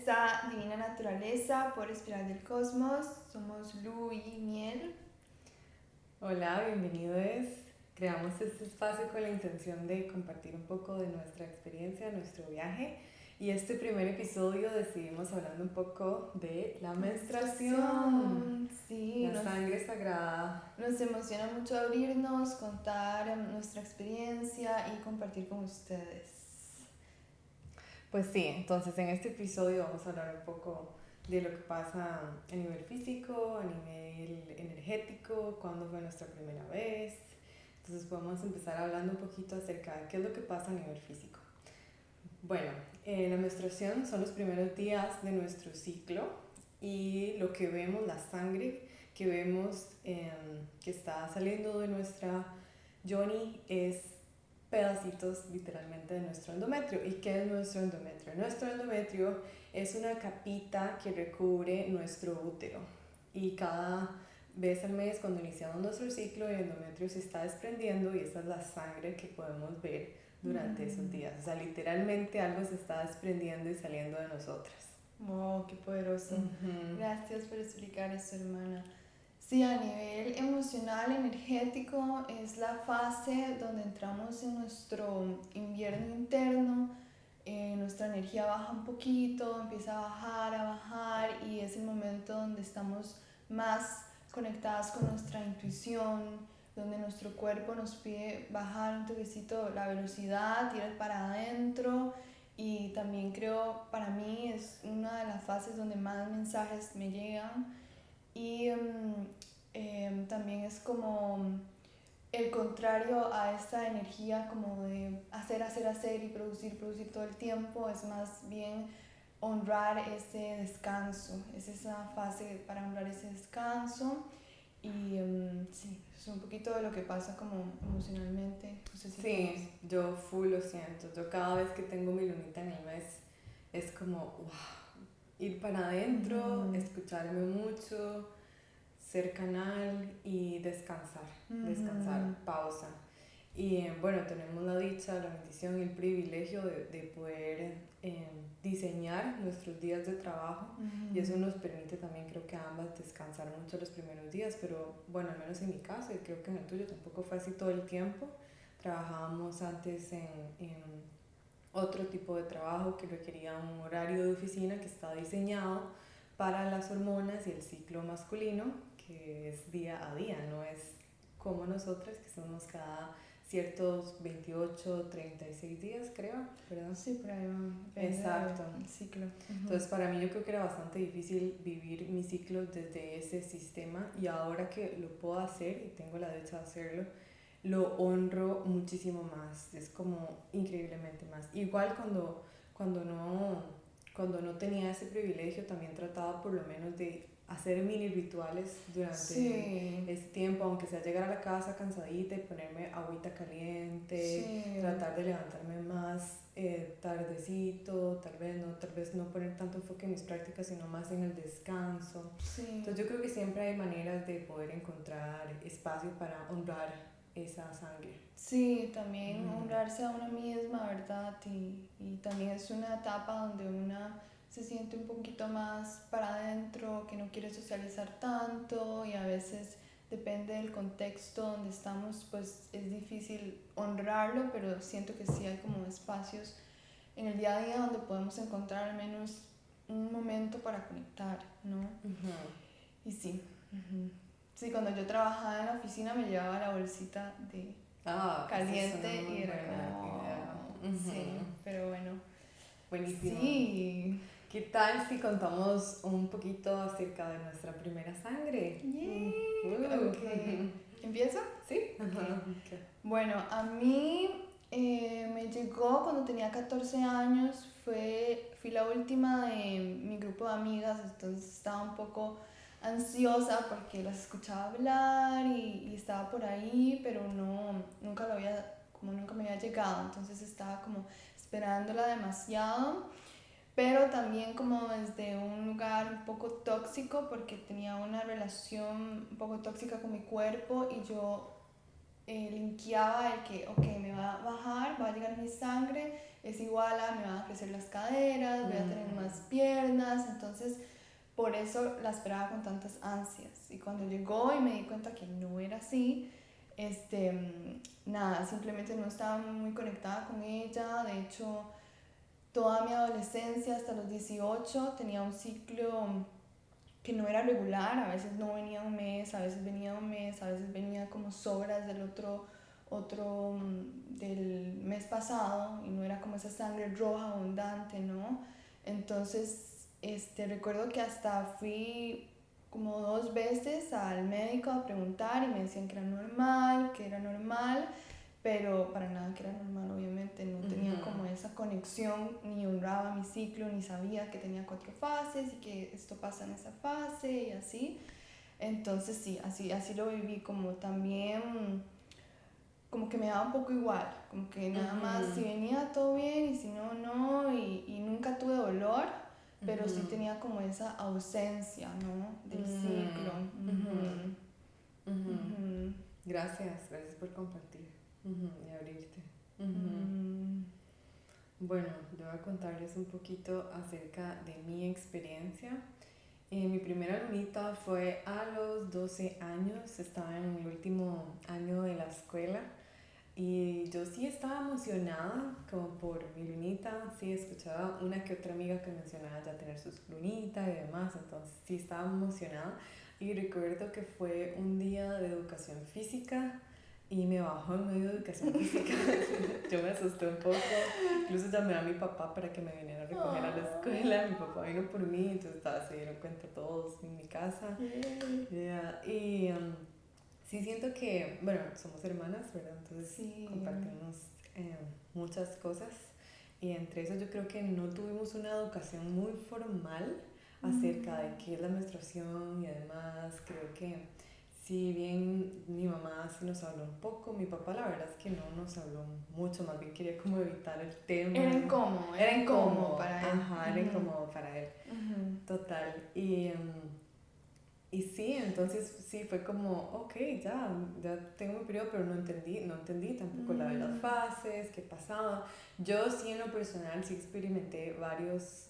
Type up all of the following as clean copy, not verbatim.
a Divina Naturaleza por Espiral del Cosmos. Somos Lu y Miel. Hola, bienvenidos. Creamos este espacio con la intención de compartir un poco de nuestra experiencia, nuestro viaje. Y este primer episodio decidimos hablando un poco de la menstruación. Sí, La sangre sagrada. Nos emociona mucho abrirnos, contar nuestra experiencia y compartir con ustedes. Pues sí, entonces en este episodio vamos a hablar un poco de lo que pasa a nivel físico, a nivel energético, cuándo fue nuestra primera vez. Entonces podemos empezar hablando un poquito acerca de qué es lo que pasa a nivel físico. Bueno, la menstruación son los primeros días de nuestro ciclo y lo que vemos, la sangre que vemos que está saliendo de nuestra yoni es pedacitos literalmente de nuestro endometrio. ¿Y qué es nuestro endometrio? Nuestro endometrio es una capita que recubre nuestro útero y cada vez al mes cuando iniciamos nuestro ciclo el endometrio se está desprendiendo y esa es la sangre que podemos ver durante esos días. O sea, literalmente algo se está desprendiendo y saliendo de nosotras. Wow, qué poderoso. Gracias por explicar eso, hermana. Sí, a nivel emocional, energético, es la fase donde entramos en nuestro invierno interno. Nuestra energía baja un poquito, empieza a bajar y es el momento donde estamos más conectadas con nuestra intuición, donde nuestro cuerpo nos pide bajar un toquecito la velocidad, tirar para adentro. Y también creo, para mí es una de las fases donde más mensajes me llegan. Y también es como el contrario a esta energía como de hacer y producir todo el tiempo. Es más bien honrar ese descanso. Es esa fase para honrar ese descanso. Y sí, es un poquito de lo que pasa como emocionalmente. No sé si sí, yo full lo siento. Yo cada vez que tengo mi lunita en el mes es como wow, ir para adentro, escucharme mucho, ser canal y descansar, pausa. Y bueno, tenemos la dicha, la bendición y el privilegio de poder diseñar nuestros días de trabajo y eso nos permite también, creo que a ambas, descansar mucho los primeros días, pero bueno, al menos en mi caso y creo que en el tuyo tampoco fue así todo el tiempo. Trabajábamos antes en otro tipo de trabajo que requería un horario de oficina que está diseñado para las hormonas y el ciclo masculino, que es día a día, no es como nosotras que somos cada ciertos 28, 36 días, creo, ¿verdad? Sí, por ahí va. Exacto. El ciclo. Entonces para mí yo creo que era bastante difícil vivir mi ciclo desde ese sistema y ahora que lo puedo hacer y tengo la dicha de hacerlo, lo honro muchísimo más, es como increíblemente más. Igual cuando no tenía ese privilegio también trataba por lo menos de hacer mini rituales durante ese tiempo, aunque sea llegar a la casa cansadita y ponerme agüita caliente, tratar de levantarme más tardecito, tal vez no poner tanto enfoque en mis prácticas, sino más en el descanso. Entonces yo creo que siempre hay maneras de poder encontrar espacio para honrar esa sangre. Sí, también honrarse a una misma, ¿verdad? Y también es una etapa donde una se siente un poquito más para adentro, que no quiere socializar tanto y a veces depende del contexto donde estamos, pues es difícil honrarlo, pero siento que sí hay como espacios en el día a día donde podemos encontrar al menos un momento para conectar, ¿no? Y sí. Sí, cuando yo trabajaba en la oficina me llevaba la bolsita de caliente y era como... Sí, pero bueno. Buenísimo. Sí. ¿Qué tal si contamos un poquito acerca de nuestra primera sangre? Ok. ¿Empiezo? Sí. Okay. Bueno, a mí me llegó cuando tenía 14 años. Fui la última de mi grupo de amigas, entonces estaba un poco ansiosa porque las escuchaba hablar y estaba por ahí, pero nunca me había llegado, entonces estaba como esperándola demasiado, pero también como desde un lugar un poco tóxico porque tenía una relación un poco tóxica con mi cuerpo y yo linkeaba el que, ok, me va a bajar, va a llegar mi sangre, es igual a me van a crecer las caderas, voy a tener más piernas, apenas, entonces por eso la esperaba con tantas ansias. Y cuando llegó y me di cuenta que no era así, nada, simplemente no estaba muy conectada con ella. De hecho, toda mi adolescencia hasta los 18 tenía un ciclo que no era regular, a veces no venía un mes, a veces venía un mes, a veces venía como sobras del del mes pasado y no era como esa sangre roja abundante, ¿no? Entonces, recuerdo que hasta fui como 2 veces al médico a preguntar y me decían que era normal, pero para nada que era normal, obviamente, no tenía como esa conexión, ni honraba mi ciclo, ni sabía que tenía 4 fases y que esto pasa en esa fase y así. Entonces sí, así lo viví, como también, como que me daba un poco igual, como que nada más si venía todo bien y si no, no, y nunca tuve dolor, pero sí tenía como esa ausencia, ¿no? Del ciclo. Gracias por compartir y abrirte. Bueno, yo voy a contarles un poquito acerca de mi experiencia. Mi primera lunita fue a los 12 años, estaba en mi último año de la escuela y yo sí estaba emocionada como por mi lunita, sí escuchaba una que otra amiga que mencionaba ya tener sus lunitas y demás, entonces sí estaba emocionada y recuerdo que fue un día de educación física y me bajó en medio de educación física. Yo me asusté un poco, incluso llamé a mi papá para que me viniera a recoger a la escuela. Mi papá vino por mí, entonces se dieron cuenta todos en mi casa. Yeah. Y sí siento que, bueno, somos hermanas, ¿verdad? Entonces Sí. compartimos muchas cosas y entre eso yo creo que no tuvimos una educación muy formal acerca de qué es la menstruación y además creo que si bien mi mamá sí nos habló un poco, mi papá la verdad es que no nos habló mucho, más bien quería como evitar el tema. Era incómodo para él. Ajá, era incómodo para él. Total. Y sí, entonces sí, fue como, ok, ya tengo mi periodo, pero no entendí tampoco la de las fases, qué pasaba. Yo sí en lo personal sí experimenté varios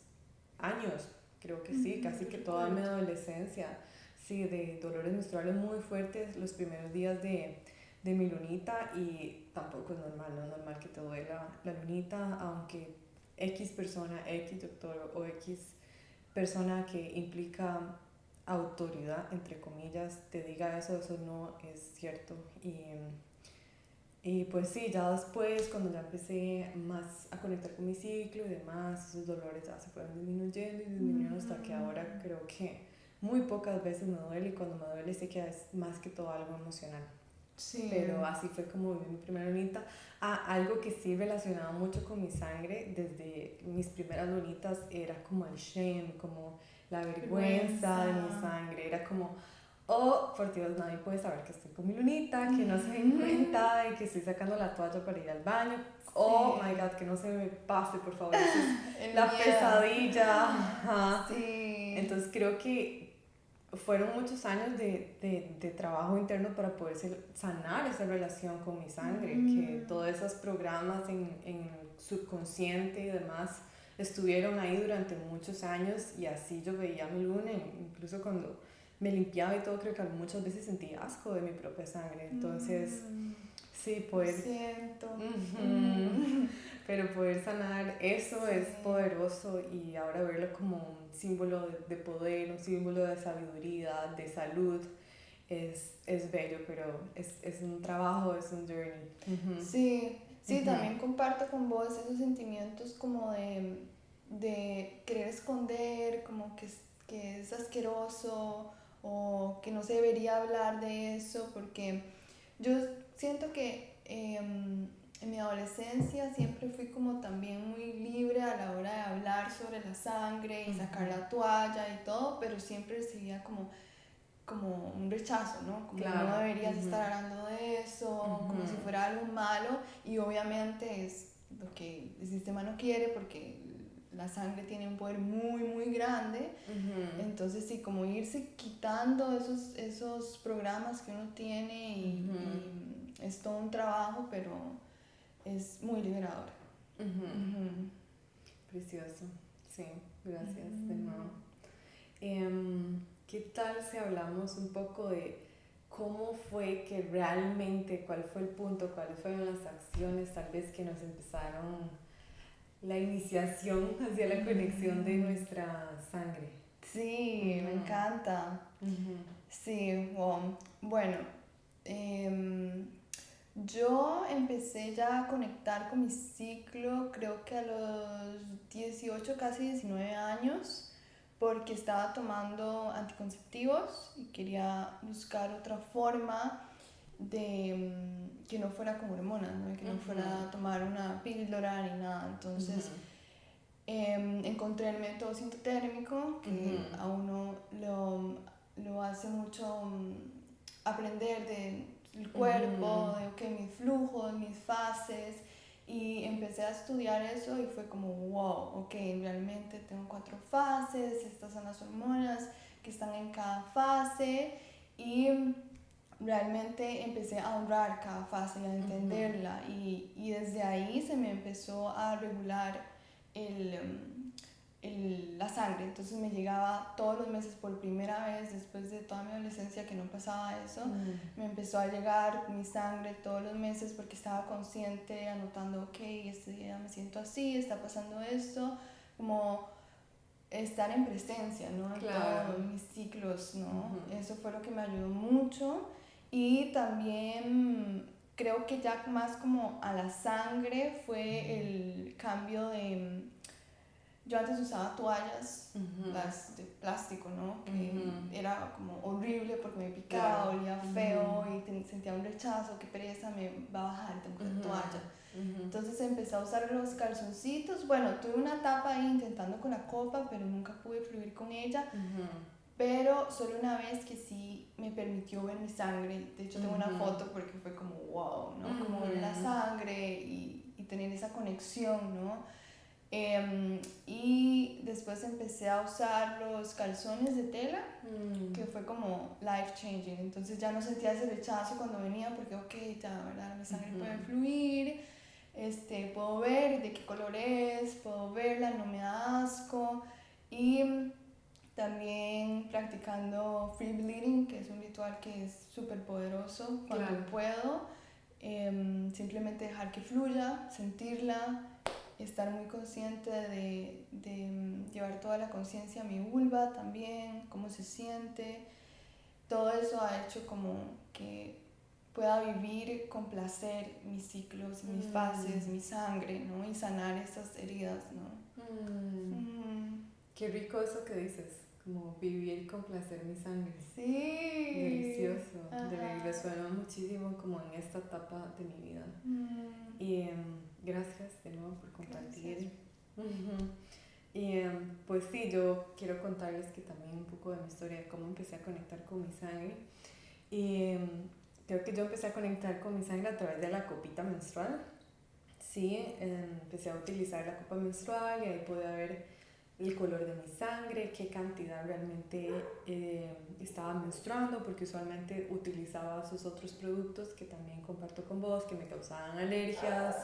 años, creo que sí, casi que toda mi adolescencia, sí, de dolores menstruales muy fuertes los primeros días de mi lunita y tampoco es normal, no es normal que te duela la lunita, aunque X persona, X doctor o X persona que implica autoridad, entre comillas, te diga eso, eso no es cierto. Y pues sí, ya después, cuando ya empecé más a conectar con mi ciclo y demás, esos dolores ya se fueron disminuyendo y disminuyendo hasta que ahora creo que muy pocas veces me duele y cuando me duele sé que es más que todo algo emocional. Sí. Pero así fue como viví mi primera lunita. Algo que sí relacionaba mucho con mi sangre desde mis primeras lunitas era como el shame, como la vergüenza de mi sangre. Era como, oh, por Dios, nadie puede saber que estoy con mi lunita, que no se den cuenta de que estoy sacando la toalla para ir al baño. Sí. Oh my God, que no se me pase, por favor. Esa es la pesadilla. Ajá. Sí. Entonces creo que fueron muchos años de trabajo interno para poder sanar esa relación con mi sangre, que todos esos programas en el subconsciente y demás estuvieron ahí durante muchos años y así yo veía mi luna, incluso cuando me limpiaba y todo, creo que muchas veces sentí asco de mi propia sangre, entonces sí, poder... Lo siento. Pero poder sanar eso es poderoso y ahora verlo como un símbolo de poder, un símbolo de sabiduría, de salud, es bello, pero es un trabajo, es un journey. Sí, también comparto con vos esos sentimientos como de querer esconder, como que es asqueroso o que no se debería hablar de eso, porque yo siento que en mi adolescencia siempre fui como también muy libre a la hora de hablar sobre la sangre y sacar la toalla y todo, pero siempre recibía como un rechazo, ¿no? Como claro. No deberías estar hablando de eso, como si fuera algo malo, y obviamente es lo que el sistema no quiere porque la sangre tiene un poder muy, muy grande. Entonces sí, como irse quitando esos programas que uno tiene y es todo un trabajo, pero es muy liberador. Precioso, sí, gracias de nuevo. ¿Qué tal si hablamos un poco de cómo fue que realmente, cuál fue el punto, cuáles fueron las acciones tal vez que nos empezaron la iniciación hacia la conexión de nuestra sangre? Sí, me encanta. Sí, wow. Bueno, yo empecé ya a conectar con mi ciclo, creo que a los 18, casi 19 años, porque estaba tomando anticonceptivos y quería buscar otra forma de que no fuera con hormonas, ¿no? Que no fuera a tomar una píldora ni nada. Entonces encontré el método sintotérmico que a uno lo hace mucho aprender del cuerpo, de okay, mis flujos, mis fases, y empecé a estudiar eso y fue como wow, ok, realmente tengo 4 fases, estas son las hormonas que están en cada fase, y realmente empecé a honrar cada fase y a entenderla, y desde ahí se me empezó a regular la sangre. Entonces me llegaba todos los meses por primera vez, después de toda mi adolescencia que no pasaba eso, me empezó a llegar mi sangre todos los meses porque estaba consciente, anotando, ok, este día me siento así, está pasando esto, como estar en presencia, ¿no? En todos mis ciclos, ¿no? Eso fue lo que me ayudó mucho, y también creo que ya más como a la sangre fue el cambio de yo antes usaba toallas, las de plástico, ¿no? Que era como horrible porque me picaba, olía feo y sentía un rechazo, qué pereza, me va a bajar, tengo que usar toalla. Entonces empecé a usar los calzoncitos. Bueno, tuve una etapa ahí intentando con la copa, pero nunca pude fluir con ella. Pero solo una vez que sí me permitió ver mi sangre. De hecho, tengo una foto porque fue como wow, ¿no? Como ver la sangre y tener esa conexión, ¿no? Y después empecé a usar los calzones de tela, que fue como life changing. Entonces ya no sentía ese rechazo cuando venía porque, ok, ya, ¿verdad? Mi sangre puede fluir, puedo ver de qué color es, puedo verla, no me da asco. Y también practicando free bleeding, que es un ritual que es súper poderoso cuando puedo. Simplemente dejar que fluya, sentirla, estar muy consciente de llevar toda la conciencia a mi vulva también, cómo se siente. Todo eso ha hecho como que pueda vivir con placer mis ciclos, mis fases, mi sangre, ¿no? Y sanar esas heridas, ¿no? Qué rico eso que dices, como vivir con placer mi sangre. Sí. Delicioso. Resuena muchísimo como en esta etapa de mi vida. Y gracias de nuevo por compartir. Y pues sí, yo quiero contarles que también un poco de mi historia, de cómo empecé a conectar con mi sangre. Y creo que yo empecé a conectar con mi sangre a través de la copita menstrual. Sí, empecé a utilizar la copa menstrual y ahí pude ver el color de mi sangre, qué cantidad realmente estaba menstruando, porque usualmente utilizaba esos otros productos que también comparto con vos, que me causaban alergias,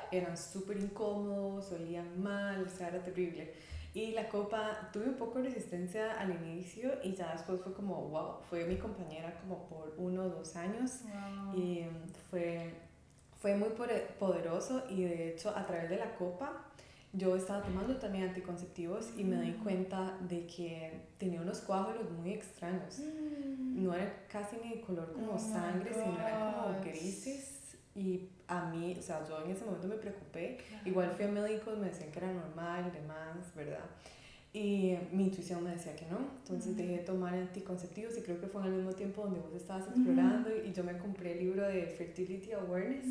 eran súper incómodos, olían mal, o sea, era terrible. Y la copa, tuve un poco de resistencia al inicio y ya después fue como, wow, fue mi compañera como por 1 o 2 años. Y fue muy poderoso, y de hecho a través de la copa yo estaba tomando también anticonceptivos y me di cuenta de que tenía unos coágulos muy extraños. No era casi ni color como sangre, sino eran como grises. Y a mí, o sea, yo en ese momento me preocupé. Igual fui a médicos, me decían que era normal y demás, ¿verdad? Y mi intuición me decía que no. Entonces dejé de tomar anticonceptivos, y creo que fue en el mismo tiempo donde vos estabas explorando, y yo me compré el libro de Fertility Awareness.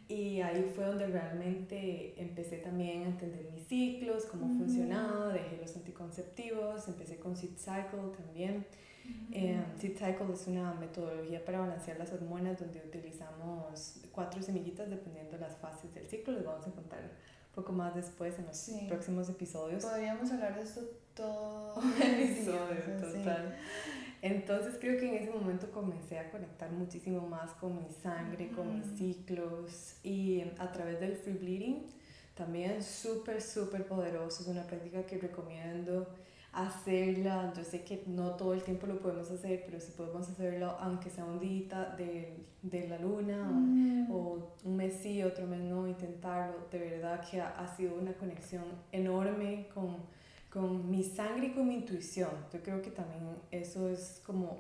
Y ahí fue donde realmente empecé también a entender mis ciclos, cómo funcionaba, dejé los anticonceptivos, empecé con Seed Cycle también. Seed Cycle es una metodología para balancear las hormonas, donde utilizamos 4 semillitas dependiendo de las fases del ciclo. Les vamos a contar un poco más después en los próximos episodios. Podríamos hablar de esto todo el episodio, total. Entonces creo que en ese momento comencé a conectar muchísimo más con mi sangre, con mis ciclos, y a través del free bleeding también súper poderoso. Es una práctica que recomiendo hacerla. Yo sé que no todo el tiempo lo podemos hacer, pero si podemos hacerlo, aunque sea un día de la luna o un mes sí, otro mes no, intentarlo. De verdad que ha sido una conexión enorme con mi sangre y con mi intuición. Yo creo que también eso es como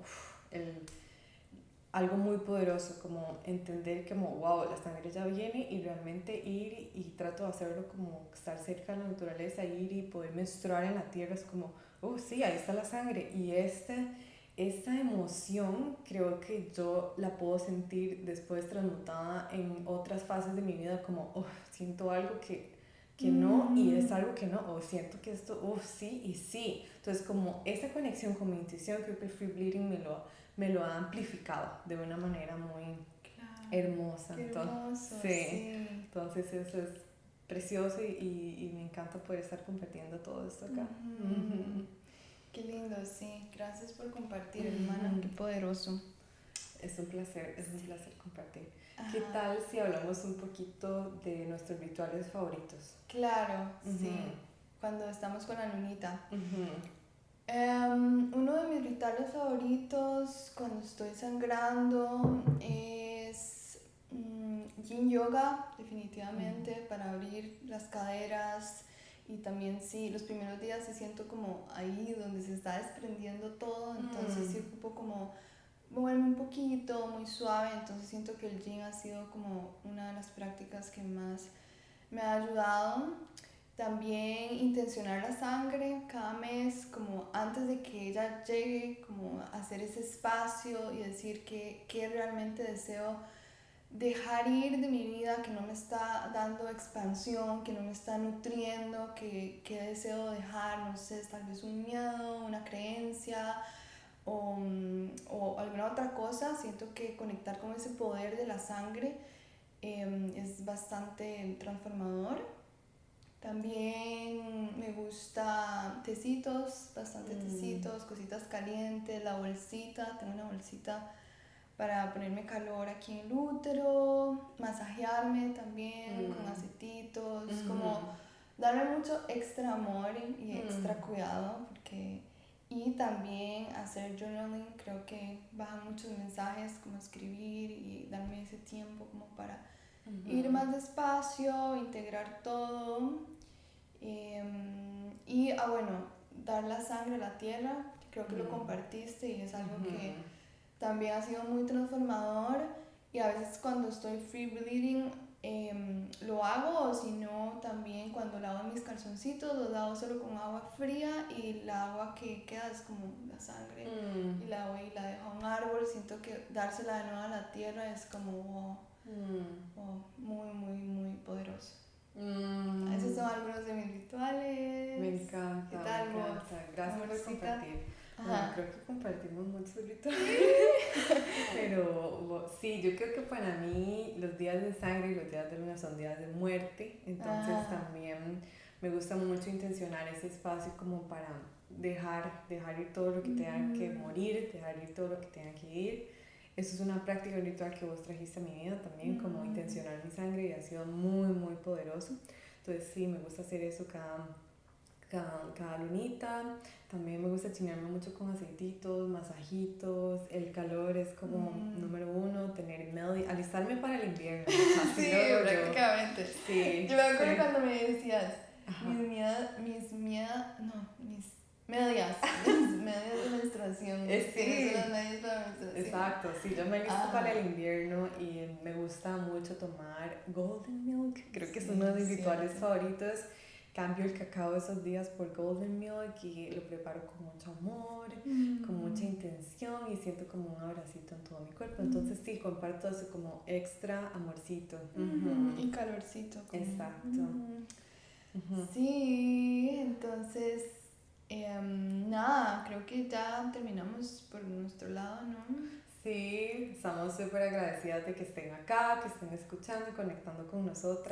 algo muy poderoso, como entender que como, wow, la sangre ya viene y realmente ir y trato de hacerlo como estar cerca de la naturaleza, ir y poder menstruar en la tierra, es como, oh sí, ahí está la sangre. Y esta emoción creo que yo la puedo sentir después transmutada en otras fases de mi vida, como, oh, siento algo que no y es algo que no, o siento que esto, oh sí y sí. Entonces como esa conexión con mi intuición, creo que el free bleeding me lo ha amplificado de una manera muy hermosa. Qué hermoso, Sí. sí. Entonces eso es precioso y me encanta poder estar compartiendo todo esto acá. Qué lindo, sí. Gracias por compartir, hermana. Qué poderoso. Es un placer compartir. Ajá. ¿Qué tal si hablamos un poquito de nuestros rituales favoritos? Claro, sí. Cuando estamos con la lunita. Uh-huh. Uno de mis rituales favoritos cuando estoy sangrando es yin yoga, definitivamente, para abrir las caderas. Y también sí, los primeros días se siento como ahí donde se está desprendiendo todo, entonces sí ocupo como moverme un poquito, muy suave, entonces siento que el yin ha sido como una de las prácticas que más me ha ayudado. También intencionar la sangre cada mes, como antes de que ella llegue, como hacer ese espacio y decir que realmente deseo dejar ir de mi vida, que no me está dando expansión, que no me está nutriendo, que deseo dejar, no sé, tal vez un miedo, una creencia o alguna otra cosa. Siento que conectar con ese poder de la sangre es bastante transformador. También me gusta tecitos, bastante tecitos, cositas calientes, la bolsita, tengo una bolsita para ponerme calor aquí en el útero, masajearme también con acetitos, como darme mucho extra amor y extra cuidado, y también hacer journaling, creo que bajan muchos mensajes, como escribir y darme ese tiempo como para ir más despacio, integrar todo. Y bueno, dar la sangre a la tierra, creo que lo compartiste y es algo que también ha sido muy transformador. Y a veces cuando estoy free bleeding lo hago, o si no también cuando lavo mis calzoncitos los lavo solo con agua fría y la agua que queda es como la sangre y la voy y la dejo a un árbol. Siento que dársela de nuevo a la tierra es como wow, muy muy muy poderoso. Esos son algunos de mis rituales. Me encanta. ¿Qué tal vos? Gracias por compartir. Bueno, creo que compartimos muchos rituales. Pero sí, yo creo que para mí los días de sangre y los días de luna son días de muerte. Entonces también me gusta mucho intencionar ese espacio como para dejar ir todo lo que tenga que morir, dejar ir todo lo que tenga que ir. Eso es una práctica, un ritual que vos trajiste a mi vida también, como intencionar mi sangre, y ha sido muy, muy poderoso. Entonces sí, me gusta hacer eso cada lunita. También me gusta chinarme mucho con aceititos, masajitos. El calor es como número uno, tener alistarme para el invierno. Sí, prácticamente. Sí, yo me acuerdo cuando me decías mis medias de menstruación. Sí, las medias para menstruación. Exacto, sí, yo me listo para el invierno y me gusta mucho tomar golden milk, creo que es uno de mis rituales favoritos. Cambio el cacao esos días por golden milk y lo preparo con mucho amor, con mucha intención, y siento como un abracito en todo mi cuerpo. Entonces sí, comparto eso como extra amorcito. Y calorcito. Exacto. Sí, entonces nada, creo que ya terminamos por nuestro lado, ¿no? Sí, estamos súper agradecidas de que estén acá, que estén escuchando y conectando con nosotras.